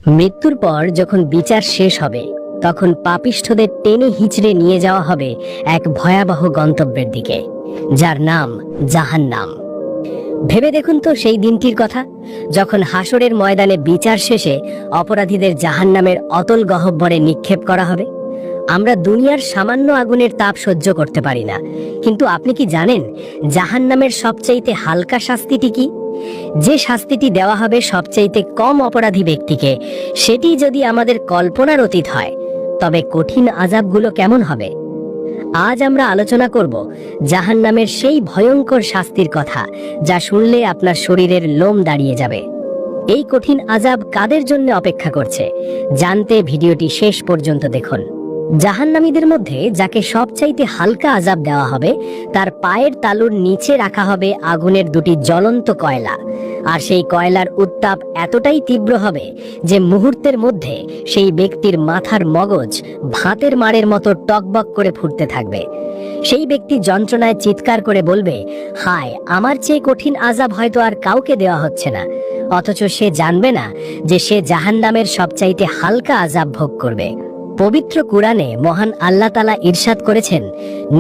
মৃত্যুর পর যখন বিচার শেষ হবে তখন পাপিষ্ঠদের টেনে হিঁচড়ে নিয়ে যাওয়া হবে এক ভয়াবহ গন্তব্যের দিকে, যার নাম জাহান্নাম। ভেবে দেখুন তো সেই দিনটির কথা, যখন হাসরের ময়দানে বিচার শেষে অপরাধীদের জাহান্নামের অতল গহ্বরে নিক্ষেপ করা হবে। আমরা দুনিয়ার সামান্য আগুনের তাপ সহ্য করতে পারি না, কিন্তু আপনি কি জানেন জাহান্নামের সবচাইতে হালকা শাস্তিটি কি? যে শাস্তিটি দেওয়া হবে সবচাইতে কম অপরাধী ব্যক্তিকে, সেটি যদি আমাদের কল্পনার অতীত হয়, তবে কঠিন আযাবগুলো কেমন হবে? আজ আমরা আলোচনা করব জাহান্নামের সেই ভয়ঙ্কর শাস্তির কথা, যা শুনলে আপনার শরীরের লোম দাঁড়িয়ে যাবে। এই কঠিন আযাব কাদের জন্য অপেক্ষা করছে, জানতে ভিডিওটি শেষ পর্যন্ত দেখুন। জাহান্নামীদের মধ্যে যাকে সবচাইতে হালকা আযাব দেওয়া হবে, তার পায়ের তালুর নিচে রাখা হবে আগুনের দুটি জ্বলন্ত কয়লা। আর সেই কয়লার উত্তাপ এতটাই তীব্র হবে যে মুহূর্তের মধ্যে সেই ব্যক্তির মাথার মগজ ভাতের মাড়ের মতো টকবক করে ফুটতে থাকবে। সেই ব্যক্তি যন্ত্রণায় চিৎকার করে বলবে, হায়, আমার চেয়ে কঠিন আযাব হয়তো আর কাউকে দেওয়া হচ্ছে না। অথচ সে জানবে না যে সে জাহান্নামের সবচাইতে হালকা আযাব ভোগ করবে। পবিত্র কুরআনে মহান আল্লাহ তাআলা ইরশাদ করেছেন,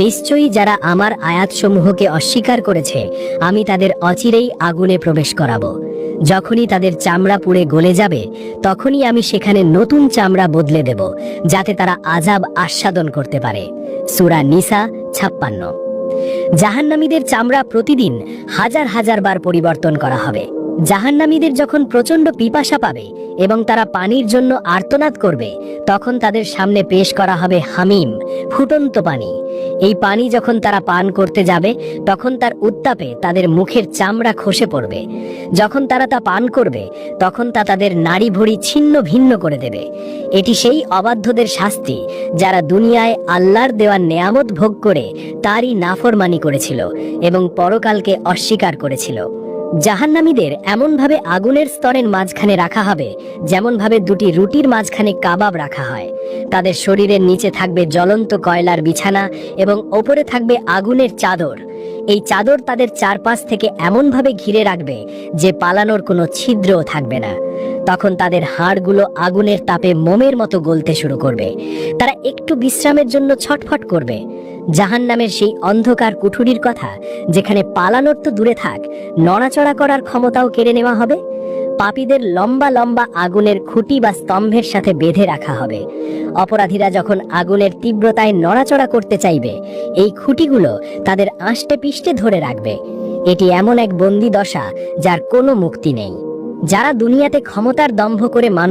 নিশ্চয়ই যারা আমার আয়াতসমূহকে অস্বীকার করেছে, আমি তাদের অচিরেই আগুনে প্রবেশ করাবো। যখনই তাদের চামড়া পুড়ে গলে যাবে, তখনই আমি সেখানে নতুন চামড়া বদলে দেব, যাতে তারা আযাব আস্বাদন করতে পারে। সূরা নিসা 56। জাহান্নামীদের চামড়া প্রতিদিন হাজার হাজার বার পরিবর্তন করা হবে। জাহান্নামীদের যখন প্রচন্ড পিপাসা পাবে এবং তারা পানির জন্য আর্তনাদ করবে, তখন তাদের সামনে পেশ করা হবে হামিম, ফুটন্ত পানি। এই পানি যখন তারা পান করতে যাবে, তখন তার উত্তাপে তাদের মুখের চামড়া খসে পড়বে। যখন তারা তা পান করবে, তখন তা তাদের নাড়ি ভুঁড়ি ছিন্ন ভিন্ন করে দেবে। এটি সেই অবাধ্যদের শাস্তি, যারা দুনিয়ায় আল্লাহর দেওয়া নেয়ামত ভোগ করে তারই নাফরমানি করেছিল এবং পরকালকে অস্বীকার করেছিল। জাহান্নামীদের এমনভাবে আগুনের স্তরের মাঝখানে রাখা হবে, যেমনভাবে দুটি রুটির মাঝখানে কাবাব রাখা হয়। তাদের শরীরের নিচে থাকবে জ্বলন্ত কয়লার বিছানা এবং ওপরে থাকবে আগুনের চাদর। এই চাদর তাদের চারপাশ থেকে এমনভাবে ঘিরে রাখবে যে পালানোর কোনো ছিদ্রও থাকবে না। তখন তাদের হাড়গুলো আগুনের তাপে মোমের মতো গলতে শুরু করবে। তারা একটু বিশ্রামের জন্য ছটফট করবে। জাহান্নামের সেই অন্ধকার কুঠুরির কথা, যেখানে পালানোর তো দূরে থাক, নড়াচড়া করার ক্ষমতাও কেড়ে নেওয়া হবে। পাপীদের লম্বা লম্বা আগুনের খুঁটি বা স্তম্ভের সাথে বেঁধে রাখা হবে। অপরাধীরা যখন আগুনের তীব্রতায় নড়াচড়া করতে চাইবে, এই খুঁটিগুলো তাদের আষ্টে পিষ্টে ধরে রাখবে। এটি এমন এক বন্দি দশা যার কোনো মুক্তি নেই। যারা দুনিয়াতে ক্ষমতার দম্ভ করে